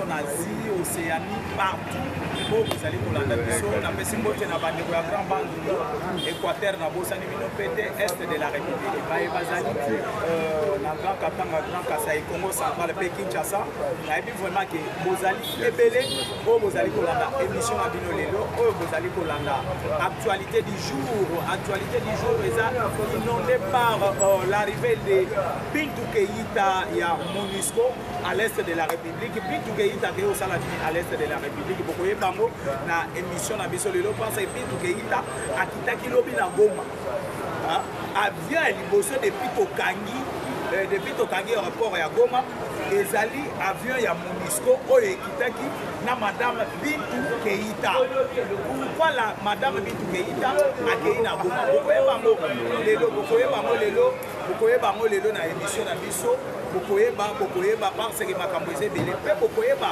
en Asie, Océanie, partout. Vous allez pour l'Andabiso, on a fait Simbote, on a bandé pour la grande bande Équateur, on a bossé est de la République. Bazali, la Grand Katanga, Grand Kasaï, Congo central, Pékin, Kinshasa. On a vu vraiment que Bozali est belé, Bozali pour l'émission à Binolelo, Bozali pour l'actualité du jour. Actualité du jour, inondé par l'arrivée de Bintou Keïta, il y a MONUSCO à l'est de la République. Bintou Keïta est au Saladini à l'est de la République. Beaucoup de bango na émission na biso lelo parce que Bintou Keïta a quitté Kilobi na Goma. Avion est liboso depuis Tokangi aéroport ya Goma. Ezali avion ya MONUSCO oyo ekitaki na madame Bintou Keïta. Pourquoi la madame Bintou Keïta akei na Goma? Bokoye bango lelo na émission na biso. Bokoyeba parce que makambo ezebele pe bokoyeba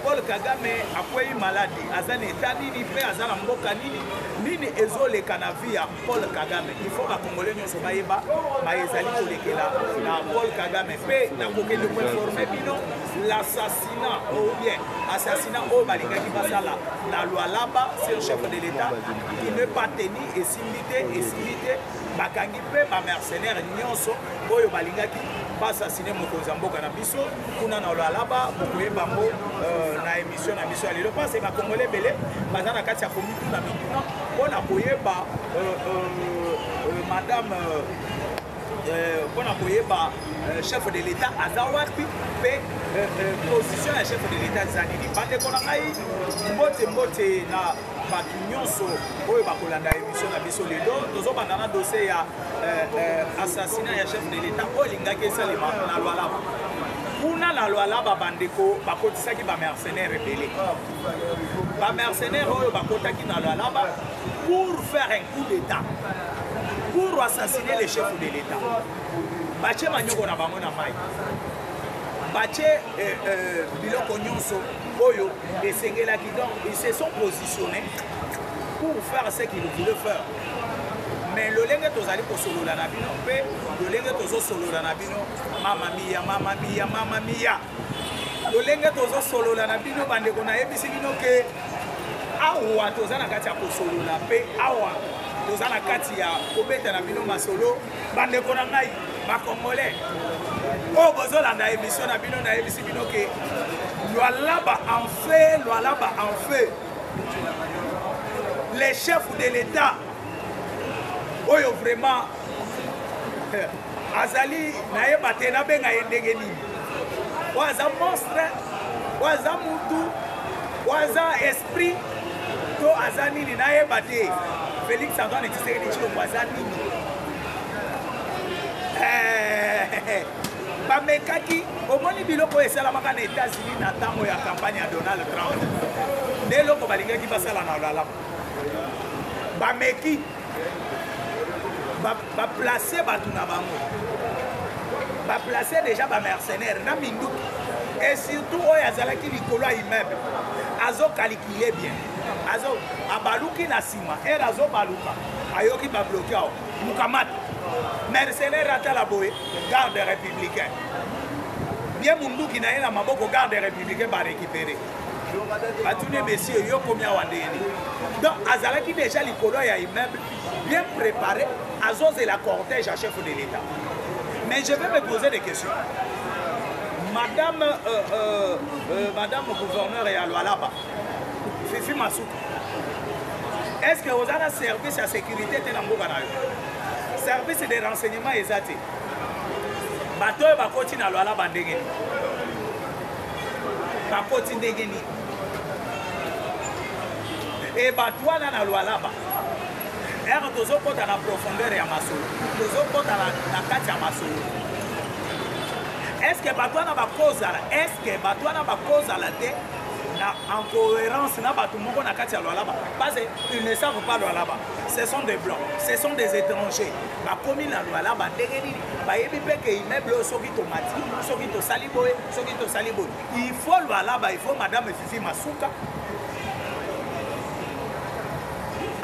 Paul Kagame akwei maladi azana état nini pe azana mboka nini ezoleka na vie ya Paul Kagame. Il faut bakongolais nyonso bayeba ezali kolekela na Paul Kagame pe na kokende ko informer bino l'assassinat ou bien assassinat au balingaki basala na Lualaba, c'est le chef de l'État qui ne pas tenu et simité bakangi pe ba mercenaires nyonso oyo balingaki assassiné mokonzi mboka na biso kuna na Lualaba bokoye bango na émission na biso lelo parce que ba congolais belé baza na kati ya komite na mituna pona koyeba madame pona koyeba chef de l'État azawaki pe position ya chef de l'État zanini bande kona ngai mbote na bato nyonso oyo bakolanda émission na biso lelo tozobanda na dossier ya assassinat ya chef de l'État oyo elingaki esalema na Lualaba. Kuna na Lualaba bandeko bakotisaki bamercenaire ebele. Bamercenaire oyo bakotaki na Lualaba pour faire un coup d'État, pour assassiner le chef de l'État. Bache manyoko na bango na mai. Bache biloko nyonso oyo esengelaki donc ils se sont positionnés pour faire ce qu'ils voulaient faire. Mais le lenge tozali ko solola na bino pe le lenge tozo solola na bino mama mia le lenge tozo solola na bino bande ko na yebisi bino ke awa tozana kati ya ko solola pe awa tozana kati ya kobeta na bino masolo bande ko na ngai ba congolais o bozolanda émission na bino na yebisi bino ke Lualaba en fait les chefs de l'État oyo vraiment azali nayeba te nabenga ye ndenge nini waza monstre waza mutu waza esprit to aza nini nayeba te Félix Antoine Tshisekedi Tshilombo aza nini bamekaki omoni biloko esalamaka na États-Unis na ntango ya campagne ya Donald Trump nde eloko balingaki basala na Lualaba bameki placer bato na bango placer déjà ba mercenaires na minduki et surtout oyo azalaki likolo ya immeuble azo calculer bien azo abaluki na sima ere azo baluka ayoki ba bloquer awo mukamata mercenaire atala boye garde républicain bien munduki na ye na maboko garde républicain ba récupérer batune messieurs yo komia wandeni donc azalaki déjà likolo ya immeuble bien préparé à la cortège à chef de l'État. Mais je vais me poser des questions. Madame gouverneur et à Lualaba, Fifi Massou, est-ce que vous avez un service de sécurité de service de renseignement exact? Bateau va continuer à Lualaba ndenge. bakoti ndenge nini e bato wana na Lualaba ere tozokota na profondeur ya masolo tozokota na kati ya masolo estce bato wana bakozala te na en cohérence na bato moko na kati ya Lualaba parce qu'ils ne savent pas Lualaba, ce sont des blancs, ce sont des étrangers bakomi na Lualaba ndenge nini bayebi mpe ke immeuble soki tomati soki tosali boye soki tosali boye il faut Lualaba, il faut madame Fifi Masuka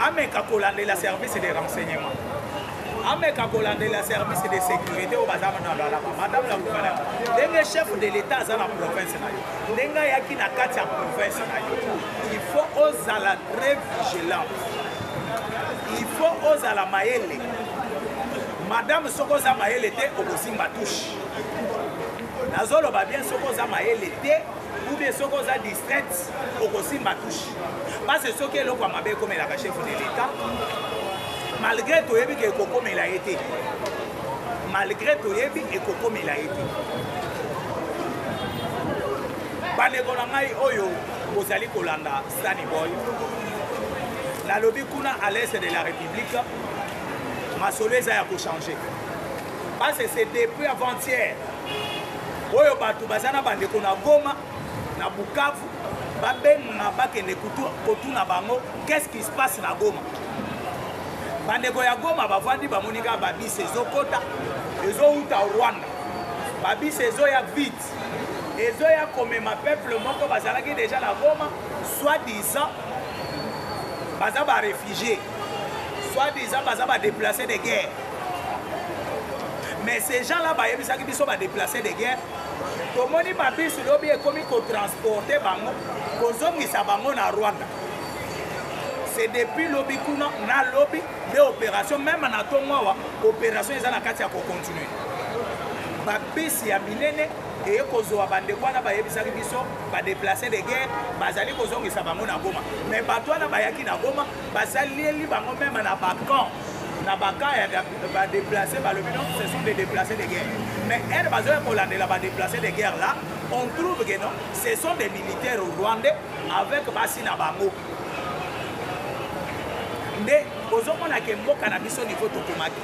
ameka kolandela service de renseignement ameka kolandela service de sécurité au bazama na Lualaba madame la gouverneur ndenge chef de l'état aza na province na yo ndenge ayaki na kati ya province na yo il faut ozala très vigilant il faut ozala mayele madame soko oza mayele te okosimba touche nazoloba bien soko oza mayele te ou bien soko oza distraite okosimba touche parce que soki eloko ya mabe ekomelaka chef de l'état malgré toyebi ke ekokomela ye te malgré toyebi ekokomela ye te bandeko na ngai oyo bozali kolanda Sunny Boy nalobi kuna à l'est de la République masolo eza ya kochange parce que c'est depuis avant-hier oyo bato baza na bandeko na Goma na Bukavu babenga bakende kotuna bango qu'est-ce qui se passe na Goma bandeko ya Goma bavandi bamonika babisi ezokota ezouta Rwanda babisi ezoya vite ezoya komema peuple moko bazalaki déjà na Goma soi-disant baza ba réfugiés soi-disant baza ba déplacés de guerre mais ces gens là bayebisaki biso ba déplacés de guerre tomoni babisi lobi ekomi kotransporter bango kozongisa bango na Rwanda. C'est depuis lobby kuna na lobby de opération même na tongo opération ezana kati ya ko continuer babisi ya minene et kozwa bandeko na bayebisaki biso ba déplacer de guerre bazali kozongisa bango na Goma mais bato na bayaki na Goma basalieli bango même na bakan ya ba déplacer ba lobby non ce sont des déplacés de guerre mais elle bazoya kolandela ba déplacés de guerre là on trouve que non ce sont des militaires rwandais avec basi na bango nde ozomona ke mboka na biso niveau tokomaki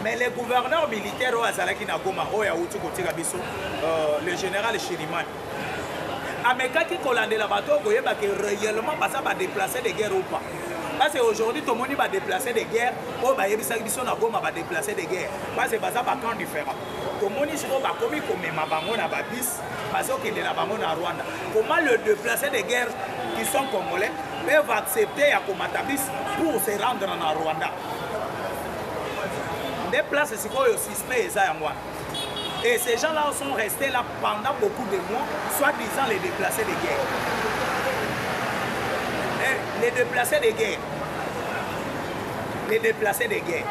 mais le gouverneur militaire oyo azalaki na Goma oyo auti kotika biso le général Chirimani amekaki kolandela bato koyeba ke réellement baza ba déplacer de guerre ou pas parce que aujourd'hui tomoni ba déplacer de guerre oyo bayebisaki biso na Goma ba déplacer de guerre parce que baza ba camp différent tomoni siko bakomi komema bango na babis bazokendela bango na Rwanda comment le déplacer de guerre qui sont congolais peuvent accepter ya komatabis pour se rendre en Rwanda. Des places sikoyo suspect eza yango. Et ces gens-là sont restés là pendant beaucoup de mois, soi-disant les déplacés de guerre. Les déplacés de guerre. Les déplacés de guerre.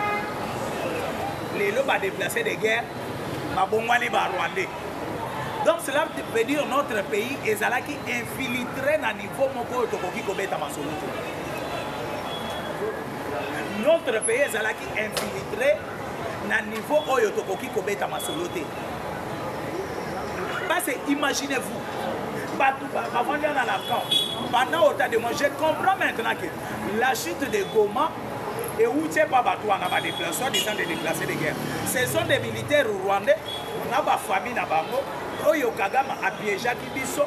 Les lobes déplacés de guerre, babongwani ba Rwandais. Donc cela veut dire notre pays ezalaki infiltré na niveau moko tokoki kobeta masolo. Notre pays ezalaki infiltré na niveau oyo tokoki kobeta masolo te. Parce que imaginez-vous avant d'aller dans la camp pendant autant de mois je comprends maintenant que la chute de Goma et où tu pas bateau on a pas déplacé soit disant des déplacés de guerre. Ce sont des militaires rwandais na ba famille na bango oyo Kagame a piégé biso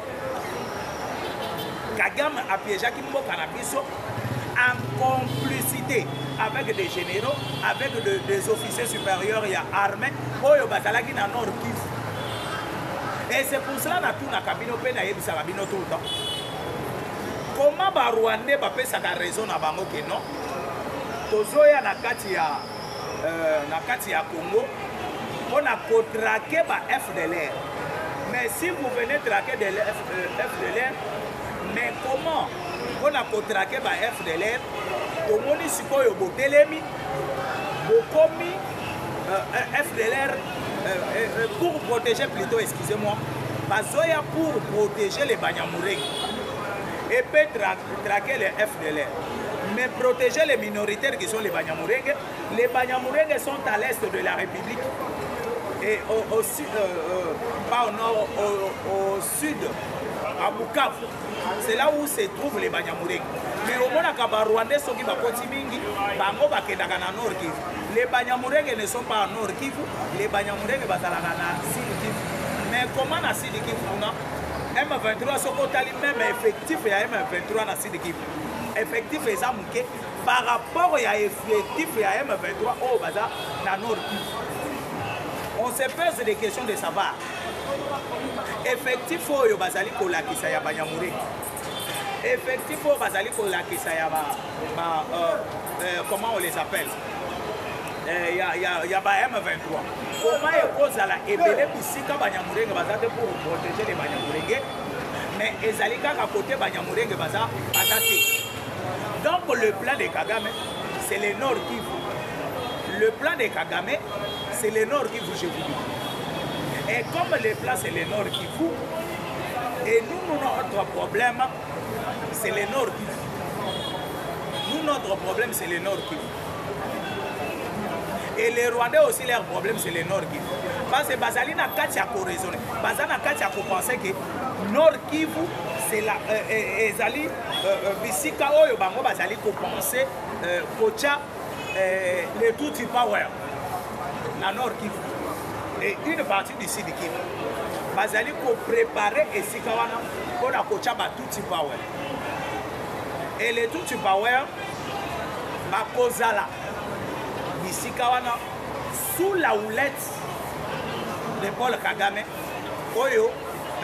Kagame a piégé mboka na biso en complicité avec des généraux avec des officiers supérieurs et armés oyo bazalaki na Nord Kivu et c'est pour cela na tout na kabino pe na yebisa kabino tout le temps comment ba Rwandais ba pesa ka raison na bango que non tozoya na kati ya Congo on a traqué ba FDLR. Mais si vous venez traquer de FDLR, mais comment on a traqué par FDLR, au municipal de Botelemi, Bokomi, FDLR, pour protéger plutôt, excusez-moi, Bazoya pour protéger les Banyamulenge et peut traquer les FDLR. Mais protéger les minoritaires qui sont les Banyamulenge sont à l'est de la République. Et au sud, pas au nord, au sud à Bukavu. C'est là où se trouvent les Banyamulenge. Mais au moins, les Rwandais sont qui va continuer, bango va kenda na Nord Kivu. Les Banyamulenge ne sont pas en Nord Kivu, les Banyamulenge sont à Sud Kivu. Mais comment na Sud Kivu na M23 sont même effectif et M23 na Sud Kivu. Effectif et ça par rapport à effectif et à M23 au bazar na Nord Kivu. On se pose des questions de savoir. Effectif au bazali kolakisa ya Banyamulenge. Effectif au bazali kolakisa ya comment on les appelle? Il y a M23. Comment est cause à la ebele bisika Banyamulenge bazate pour protéger les Banyamulenge, mais ezalika à côté Banyamulenge bazate. Donc le plan de Kagame, c'est le Nord Kivu. Le plan de Kagame, c'est le Nord Kivu, je vous dis. Et comme le plan c'est le Nord Kivu, et nous, notre problème, c'est le Nord Kivu. Nous, notre problème, c'est le Nord Kivu. Et les Rwandais aussi, leur problème, c'est le Nord Kivu. Parce que Bazali n'a qu'à raisonner. Bazali n'a qu'à penser que Nord Kivu, c'est la. Ezali, Bisika Oyo Bango Bazali pour penser, Kocha, le Tutsi Power, la Nord Kivu. Et une partie du Sud Kivu. Bazali pour préparer et Sikawana pour la Kocha Tutsi Power. Et le Tutsi Power, Bakozala. Sikawana sous la houlette de Paul Kagame, Oyo,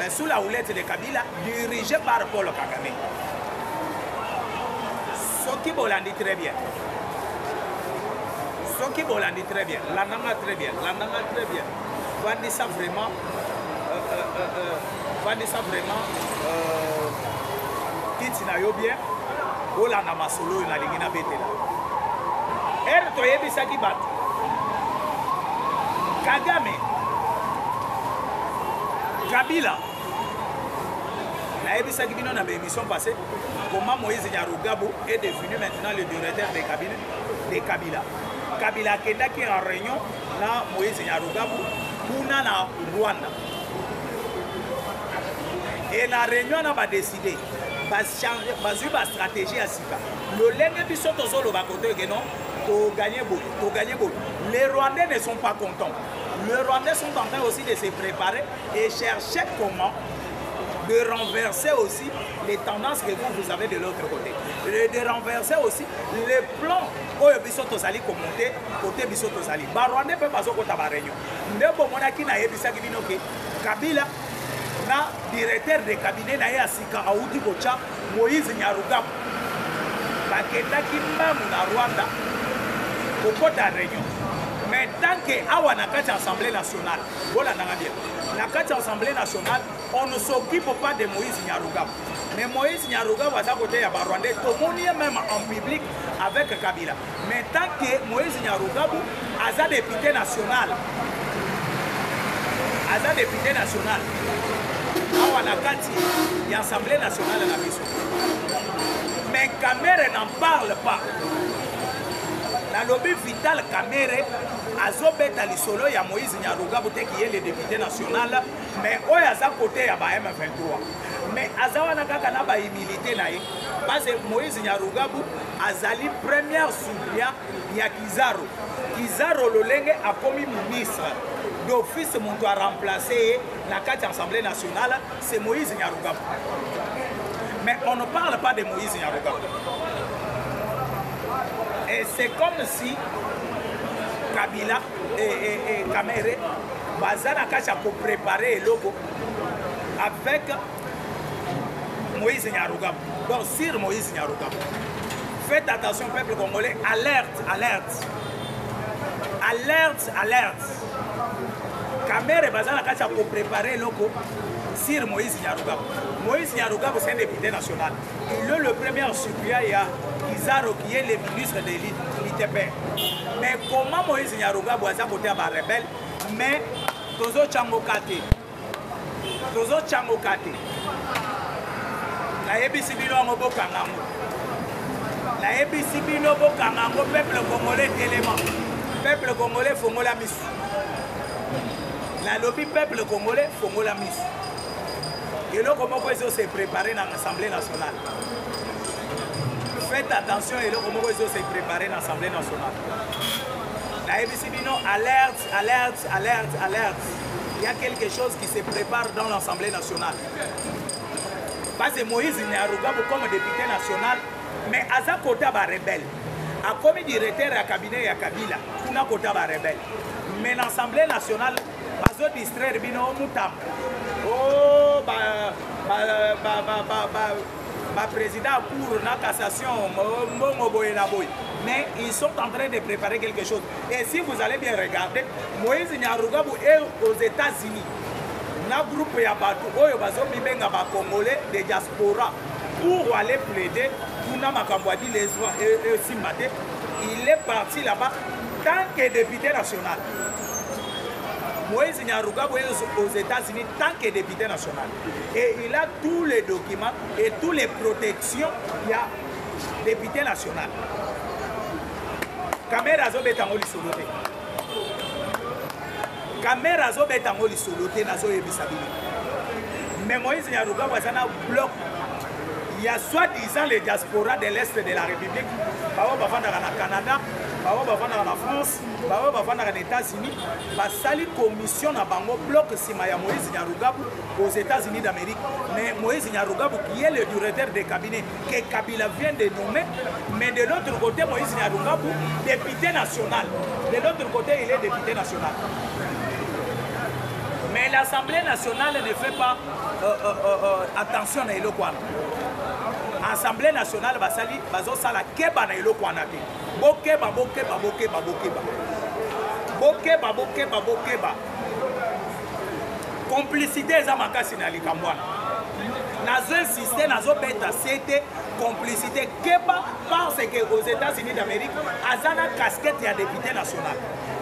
sous la houlette de Kabila, dirigé par Paul Kagame. Soki Bolandi très bien. Soki Bolandi très bien. Landanga très bien. Landanga très bien. Vandi ça vraiment. Vandi ça vraiment. Kitina yo bien. Olanda masolo na lingina betela. Toyebisaki bato Kagame Kabila nayebisaki bino na émission passée comment Moïse Nyarugabo est devenu maintenant le directeur de Kabila. Kabila kendaki en réunion na Moïse Nyarugabo kuna na Rwanda et la réunion n'a pas décidé bazui ba stratégie à sika lolenge biso tozolo bakoto ke non to gagner beau. Les Rwandais ne sont pas contents. Les Rwandais sont en train aussi de se préparer et chercher comment de renverser aussi les tendances que vous avez de l'autre côté. De renverser aussi les plans que Bisoto Sali commenté côté Bisoto Sali. Les Rwandais peuvent passer au côté de la réunion. Nous avons Kabila, na directeur de cabinet na Asika Aouti Kocha, Moïse Nyarugabo. Bakendaki mbamu na Rwanda. Au côté de la réunion. Mais tant que awa na kati Assemblée nationale, voilà na kati Assemblée nationale, on ne s'occupe pas de Moïse Nyarugabo. Mais Moïse Nyarugabo à côté ya Rwandais, tout le monde est même en public avec Kabila. Mais tant que Moïse Nyarugabo a député national, awa na kati l'Assemblée nationale na biso. Mais Kamere n'en parle pas. La lobby Vital Kamere azobeta lisolo ya Moïse Nyarugabo qui est le député national, mais oyo aza côté ya ba M23. Mais azawana kaka na ba humilité na ye parce que Moïse Nyarugabo azali première suppléant ya Kizaro. Kizaro lolenge a commis ministre d'office monto a remplacé la carte Assemblée nationale, c'est Moïse Nyarugabo. Mais on ne parle pas de Moïse Nyarugabo. Et c'est comme si Kabila et Kamere Bazana Kacha pour préparer le logo avec Moïse Nyarugabo. Donc sur Moïse Nyarugabo. Faites attention peuple congolais, alerte. Kamere Bazana Kacha pour préparer le logo sur Moïse Nyarugabo. Moïse Nyarugabo c'est un député national. Il est le premier suppléant à Kizaro qui est le ministre de l'ITP. Mais comment Moïse Nyarugabo a côté à la rebelle, mais Tozo Changokate. La EBC Bino Mobokangango. La EBC Bino Bokangango, peuple congolais élément. Peuple congolais Fongola Miss. La lobby peuple congolais Fongola Miss. Et là, comment vous se préparer dans l'Assemblée nationale? Faites attention, et là, comment vous se préparer dans l'Assemblée nationale? La ABC dit non, alerte, alerte, alerte, alerte. Il y a quelque chose qui se prépare dans l'Assemblée nationale. Parce que Moïse Nyarugabo comme député national, mais à sa côté, il rebelle. A comme directeur à cabinet à Kabila, il a côté rebelle. Mais l'Assemblée nationale, il va se distraire, oh, président pour la cassation, mais ils sont en train de préparer quelque chose. Et si vous allez bien regarder, Moïse Nyarugabo est aux États-Unis. Un groupe de Congolais de diaspora pour aller plaider pour Namakambouadi les Simate. Il est parti là-bas tant que député national. Moïse Nyarugabo est aux États-Unis tant que député national. Et il a tous les documents et toutes les protections. Il y a député national. Caméra Zobetangoli Soloté. Caméra Zobetangoli Soloté Nazo Ebisabili. Mais Moïse Nyarugabo est un bloc. Il y a soi-disant les diasporas de l'Est de la République. Bao bavanda na Canada, bao bavanda na France, bao bavanda na États-Unis. Basali commission na bango bloc Simaya Moïse Nyarugabo aux États-Unis d'Amérique. Mais Moïse Nyarugabo qui est le directeur de cabinet que Kabila vient de nommer. Mais de l'autre côté, Moïse Nyarugabo, député national. De l'autre côté, il est député national. Mais l'Assemblée nationale ne fait pas attention à Elokwana. L'Assemblée nationale va sali bazosala keba na Elokwana te. Bokeba bokeba bokeba bokeba. Bokeba bokeba bokeba. Complicité eza makasi na likambwana. Nazo insister nazo beta c'était complicité keba parce que aux États-Unis d'Amérique azana casquette ya député national.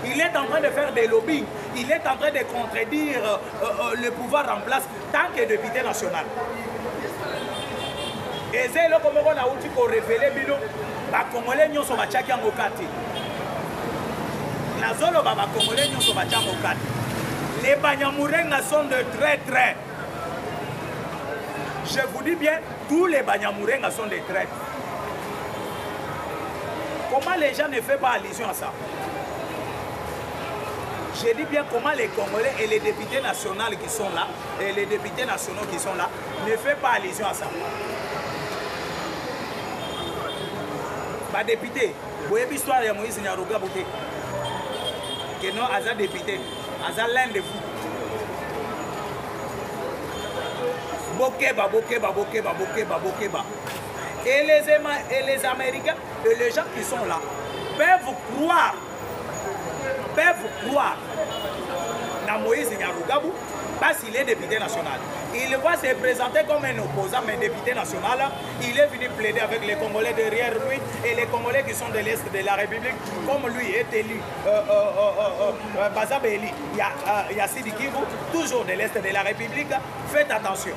Il est en train de faire des lobbies, il est en train de contredire le pouvoir en place tant que député national. Et c'est là comme on a aussi pour révéler bino, ba Congolais n'y sont pas tchaki en okati. La zone ba Congolais n'y sont pas tchaki en okati. Les Banyamourenga sont de traîtres. Je vous dis bien, tous les Banyamourenga sont des traîtres. Comment les gens ne font pas allusion à ça? Je dis bien comment les Congolais et les députés nationaux qui sont là, et les députés nationaux qui sont là, ne font pas allusion à ça. Bah député, vous voyez l'histoire de Moïse Nyarugabo que non, Aza député, Aza l'un de vous. Bokeba, bokeba, bokeba, bokeba, bokeba. Et les Américains, et les gens qui sont là, peuvent croire dans Moïse Nyarugabo parce qu'il est député national. Il va se présenter comme un opposant, mais député national. Il est venu plaider avec les Congolais derrière lui et les Congolais qui sont de l'Est de la République, comme lui est élu Bazabeli, il y a Sidi Kivu, toujours de l'Est de la République. Faites attention.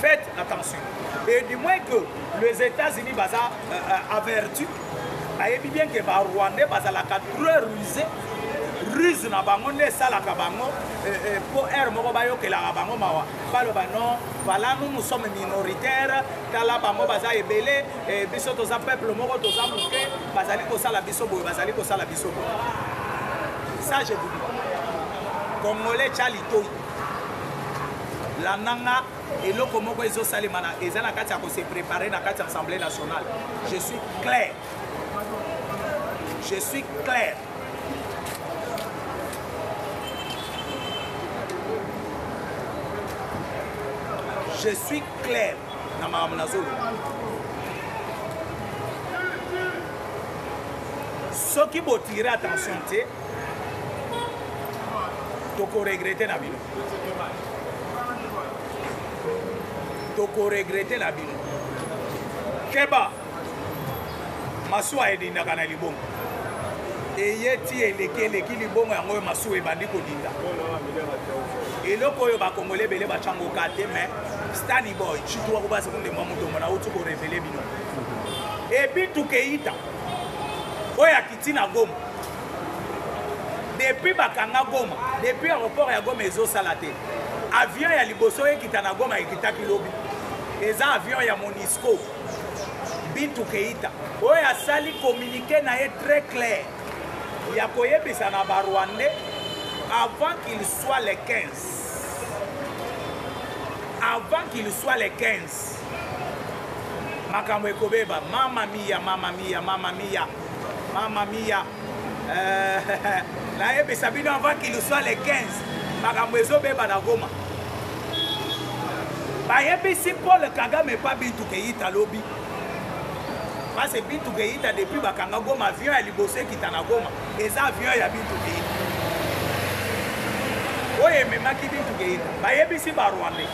Faites attention. Et du moins que les États-Unis ont averti, il bien que les Rwandais ont rusé. Ruse na bango ne sala ka bango pour air moko bayo ke la bango mawa balo bano voilà nous sommes minoritaires tala bango baza ebele biso toza peuple moko toza muke bazali ko sala biso boy bazali ko sala biso boy. Ça je vous dis Congolais chalito la nanga eloko moko ezo salimana ezana kati ya ko se préparer na kati ya Assemblée nationale. Je suis clair. Je suis clair. Je suis clair dans ma Amnazolo. Ceux qui vont tirer attention, tu regretter la vie. Tu regretter la vie. Keba, Masua est dans le libon. Et yeti eleki libongo yango masu ebandi kodinda. Et le koyo ba Congolais belé ba chango kate mais Stani boy chitwa ko ba sekonde mamuto mona utu ko révéler bino. Et puis tout keita. Oya kitina Goma. Depuis bakanga Goma, depuis aéroport ya Goma ezo salate. avion ya liboso ekita na Goma ekitaki lobi eza avion ya Monisco Bintou Keïta oyo asali communiqué na ye très clair ya koyebisa na Barwandais avant qu'il soit les 15 avant qu'il soit les 15 makambo ekobeba mama mia nayebisa bino avant qu'il soit les 15 makambo ezobeba na Goma bayebisi Paul Kagame pa Bintou Keïta lobi parce que Bintou Keïta depuis bakanga Goma avion ya liboso ekita na Goma eza avion ya Bintou Keïta oyo ememaki Bintou Keïta bayebisi Barwandais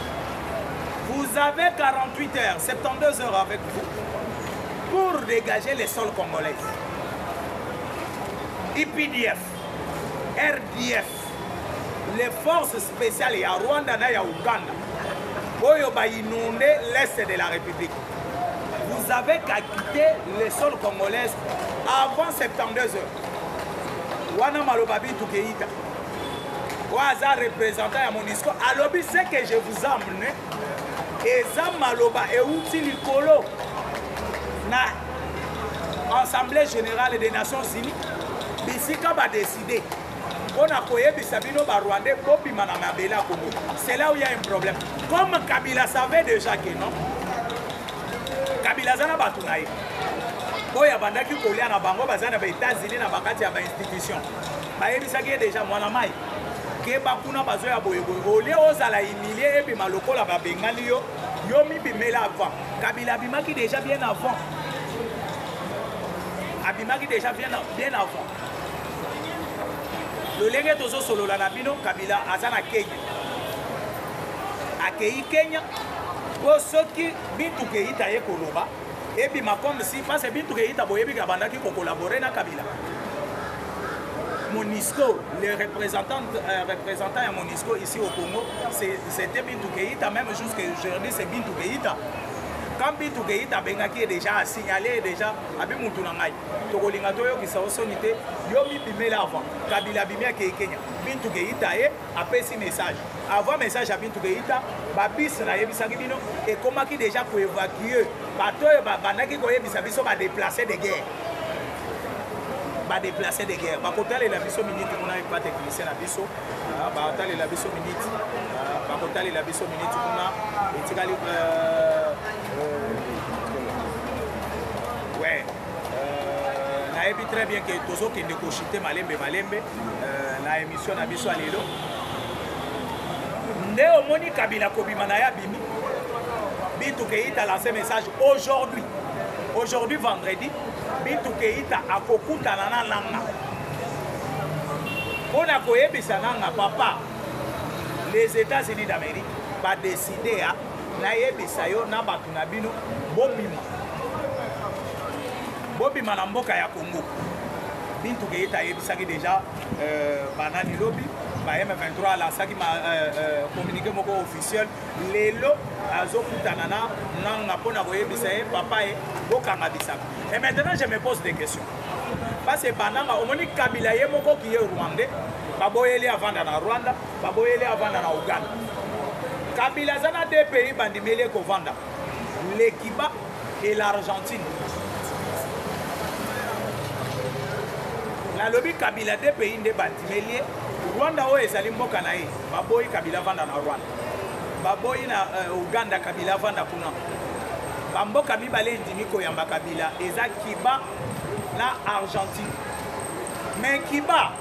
vous avez 48 heures 72 heures avec vous pour dégager les sols congolais. IPDF, RDF, les forces spéciales ya Rwanda na ya Uganda oyo ba inonder l'est de la République. Vous avez qu'à quitter les sols congolais avant 72 heures. Wana maloba Bintou Keïta. Waza représentant ya Monisco. Alobi ce que je vous amène. Eza maloba euti likolo na Assemblée générale des Nations Unies. Bisika ba décider. On a koyebisa bino ba Rwandais bobima na mabela Congo. C'est là où il y a un problème. Comme Kabila savait déjà que non. Kabila zana batu na ye. Oya bandaki kolia na bango bazana ba États-Unis na bakati ya ba institution. Bayebisaki déjà mwana mai. Ke bakuna bazoya boyeboye. Olie ozala humilié et puis malokola ba bengali yo. Yo mi bimela avant. Kabila bimaki déjà bien avant. Abimaki déjà bien avant. Le lenge tozo solo la nabino Kabila azana Kenya. Akei Kenya. Pour ceux qui Bintou Keïta ye koloba et puis ma comme si parce que Bintou Keïta boyebi kabandaki ko collaborer na Kabila. Monisco, les représentants à Monisco ici au Congo, c'était Bintou Keïta, même jusqu'à aujourd'hui c'est Bintou Keïta. Quand Bintou Keïta bengaki déjà signalé déjà abi mutu na ngai. Tokolinga toyo ki sonité yo mi bimela avant. Kabila bimia ke Kenya. Bintou Keïta ye apesi message. Avant message à Bintou Keïta, babis na yebisaki bino et komaki déjà ko évacuer bato bandaki ko yebisa biso ba déplacer de guerre. Ba déplacer de guerre. Ba kotale la biso minute kuna pas technicien na biso. Ba kotale la biso minute. Ba kotale la biso minute kuna etikali ouais. Nayebi très bien que tozo kende ko chiter malembe la émission na biso alelo. Nde omoni Kabila kobima na ya bimi. Bintou Keïta a lancé un message aujourd'hui. Aujourd'hui vendredi, Bintou Keïta a kokutana na nanga. On a koyebisa nanga papa. Les États-Unis d'Amérique va décider à na yebisa yo na batu na bino bobima. Bobima na mboka ya Congo. Bintou Keïta yebisaki déjà banani lobby. M23 la saki ma communiqué moko officiel lelo azokutana na nanga pona koyebisa papa e bokanga bisaka. Et maintenant je me pose des questions. Parce que bananga omoni Kabila ye moko qui est rwandais, baboyeli avant na Rwanda, baboyeli avant na Uganda. Kabila zana deux pays bandimeli ko vanda. Le Cuba et l'Argentine. La lobby Kabila deux pays de bandimeli Rwanda oyo ezali mboka na ye baboyi Kabila vanda na Rwanda baboyi na Uganda Kabila vanda kuna bamboka mibale ndimi koyamba Kabila eza Cuba na Argentine mais Cuba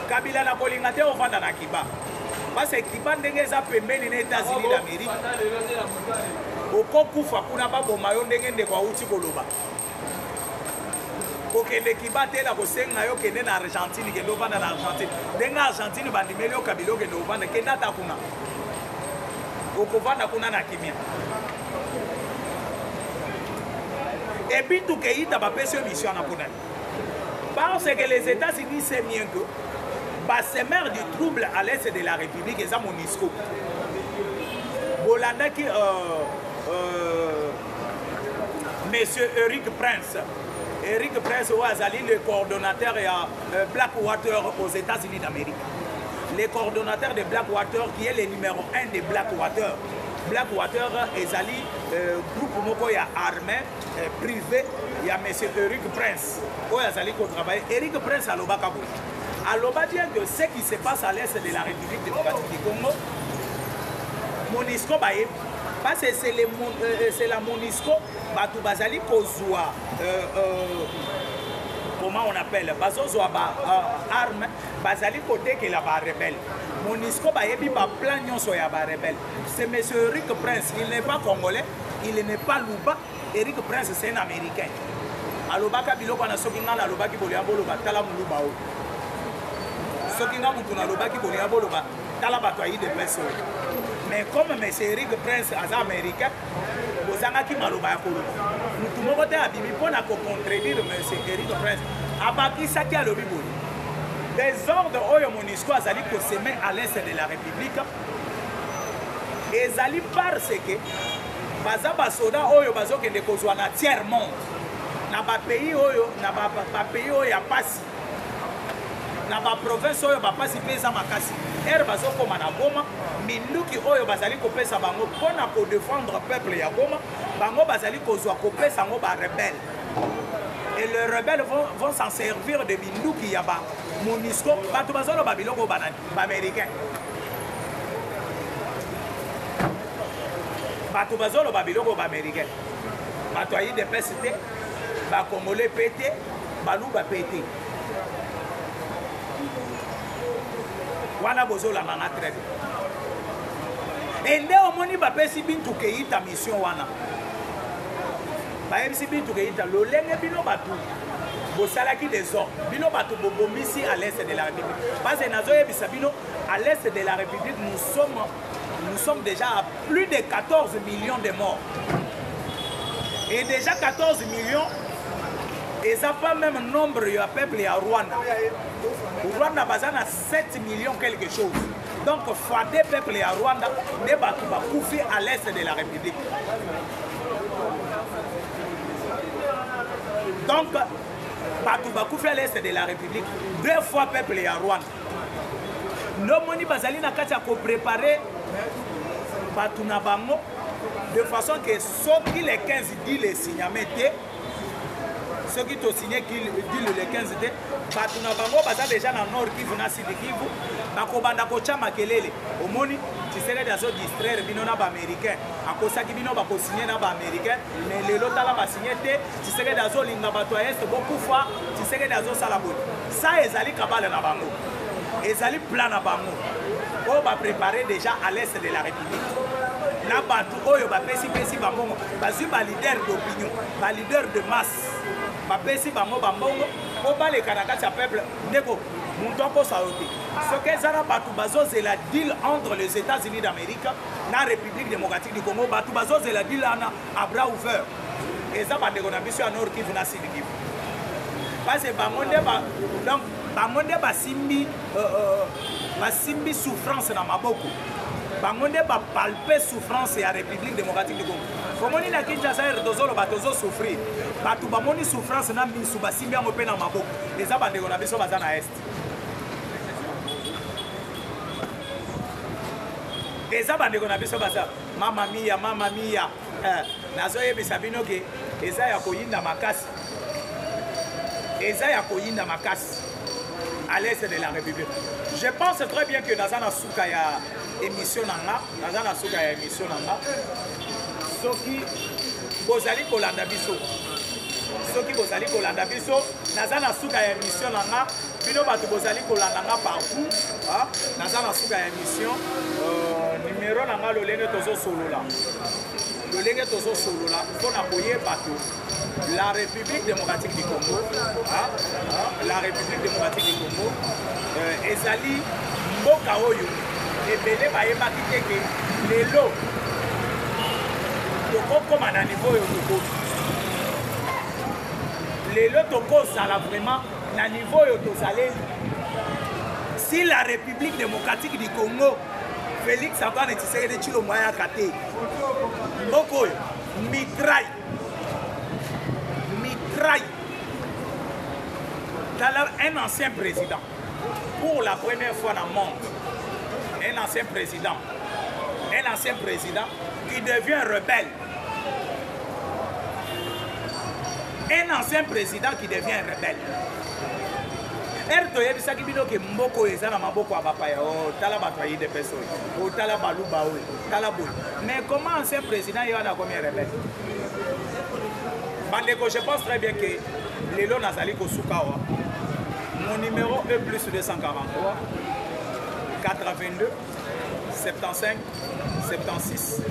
Kabila na kolinga te ovanda na Cuba parce que Cuba ndenge eza pembeni na États-Unis d'Amérique okokufa kuna baboma yo ndenge ndeko auti koloba okende Cuba te la kosenga yo kende na Argentine kende ovanda na Argentine ndenga Argentine bandimeli yo Kabila yo kende ovanda kende ata kuna okovanda kuna na kimia et Bintou Keïta bapesi yo mission na kuna parce que les États-Unis c'est mieux que basemeur du trouble à l'est de la République eza Monisco bolandaki monsieur Eric Prince Prince Ouazali, le coordonnateur à Blackwater aux États-Unis d'Amérique. le coordonnateur de Blackwater, qui est le numéro 1 de Blackwater. Blackwater ezali groupe moko ya armée privé ya monsieur Eric Prince oyo azali kotravaille. Eric Prince alobaka boye, aloba bien que ce qui se passe à l'est de la République démocratique du Congo, MONUSCO bayebi parce que c'est la MONUSCO bato bazali kozwa comment on appelle bazozwa ba arme bazali kotekela ba rebelle. MONUSCO bayebi ba plan nyonso ya ba rebelle. C'est monsieur Eric Prince, il n'est pas congolais, il n'est pas Luba. Eric Prince c'est un américain. Alobaka biloko na soki ngana alobaki bolia boloba tala muluba o. Soki ngana mutu na alobaki bolia boloba tala bato ayi de personne. Mais comme monsieur Eric Prince as américain, bozangaki maloba ya koloba. Mutu moko te abimi pona ko contredire monsieur Eric Prince. Abakisaki alobi boye. Des ordres oyo MONUSCO azali kosemer à l'est de la République ezali parce que baza basoda oyo bazokende kozwa na tiers monde na bapays oyo na bapays oyo ya pasi na baprovince oyo bapasi mpe eza makasi ere bazokoma na Goma minduki oyo bazali kopesa bango mpona kodefendre peuple ya Goma bango bazali kozwa kopesa yango barebelle. Et les rebelles vont s'en servir de Minduki Yaba, MONUSCO, bato bazolo babiloko banani, américain. Bato bazolo babiloko américain. Bato ayi de PST, ba Congolais pété, balou ba pété. Wana bozola nana très bien. Et nde omoni ba pesi bintu keita mission wana. Baebisi bintu keita lolenge bino batu bosalaki des ordres bino batu bobomisi à l'est de la République parce que nazo yebisa bino à l'est de la République nous sommes déjà à plus de 14 millions de morts et déjà 14 millions et ça pas même nombre ya peuple ya Rwanda. Rwanda bazana 7 millions quelque chose. Donc fade peuple ya Rwanda ne batu ba koufi à l'est de la République. Donc, Batou Bakoufé à l'est de la République, 2 fois peuple et à Rwanda. Nos moni bazali na kati ko préparer Batou Nabango de façon que ceux qui les 15 dit les signamete, ceux qui t'ont signé dit les 15 dit, Batou Nabango baza déjà dans Nord Kivu na Sud Kivu, bakobanda ko chama kelele. Omoni Tshisekedi azo distraire bino na ba américain akosaki bino bako signer na ba américain mais lelo tala ba signer te Tshisekedi azo linga bato est beaucoup fois Tshisekedi azo sala boye ça ezali kabale na bango ezali plan na bango o ba préparer déjà à l'est de la République na bato oyo ba pesi bango bazui ba leader d'opinion ba leader de masse ba pesi bango bambongo o ba le kanaka ya peuple ndeko Moutoko Saoté. Ce que Zara Batou Bazo c'est la deal entre les États-Unis d'Amérique et la République démocratique du Congo. Batou Bazo c'est la deal à bras ouverts. Et ça, c'est une mission à Nord Kivu na Sud Kivu. Parce que Bangonde Basimbi souffrance na Maboko. Bangonde palper souffrance à la République démocratique du Congo. Comme on dit à Kinshasa, Dozolo Batozo souffrir. Batou Bamoni souffrance na Misu Basimbi en open na Maboko. Et ça, c'est une mission à Est. Et ça, mamma mia, nazoye bisabino ke eza ya koyinda makasi. Eza ya koyinda makasi à l'est de la République. Je pense très bien que Nazana Souka ya émission nanga, Nazana Souka ya émission nanga. Soki bozali kolanda biso. Soki bozali kolanda biso, Nazana Souka ya émission nanga. Bino bato bozali kolandanga partout, Nazana Souka ya émission. Numéro nanga lolenge tozo solola. Lolenge tozo solola pona koye bato. La République démocratique du Congo, la République démocratique du Congo, ezali mboka oyo ebele bayebaki te ke lelo tokokoma na niveau oyo tokoti. Lelo tokozala vraiment na niveau oyo tozaleli. Si la République démocratique du Congo Félix Antoine Tshisekedi Tshilombo ayaka te mboka oyo mitraille un ancien président pour la première fois dans le monde un ancien président qui devient rebelle. Un ancien président qui devient rebelle. Erto yebisaki bino ke mboko eza na maboko ya bapaya o tala bato de personnes o tala baluba o tala boy. Mais comment ancien président y a combien rebelle? Bandeko, je pense très bien que lelo nazali kosukawa. Mon numéro est plus 243 82 75 76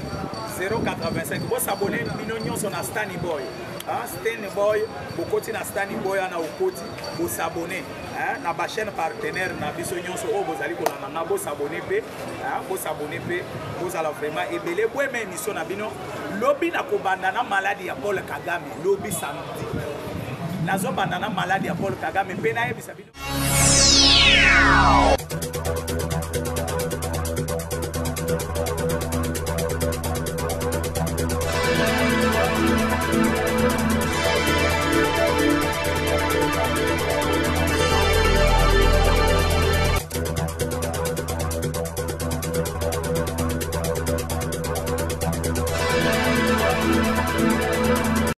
085. Vous s'abonnez, nous sommes à Stany Boy. Stany Boy, beaucoup de Stany Boy na okoti, vous s'abonnez. Na ba chaîne partenaire na biso nyonso o bozali ko na bo s'abonner pe, bo s'abonner pe, vous allez vraiment ebele bo même émission na bino. Lobi na ko bandana maladie ya Paul Kagame, lobi samedi. Nazo bandana maladie ya Paul Kagame pe na yebisa bino.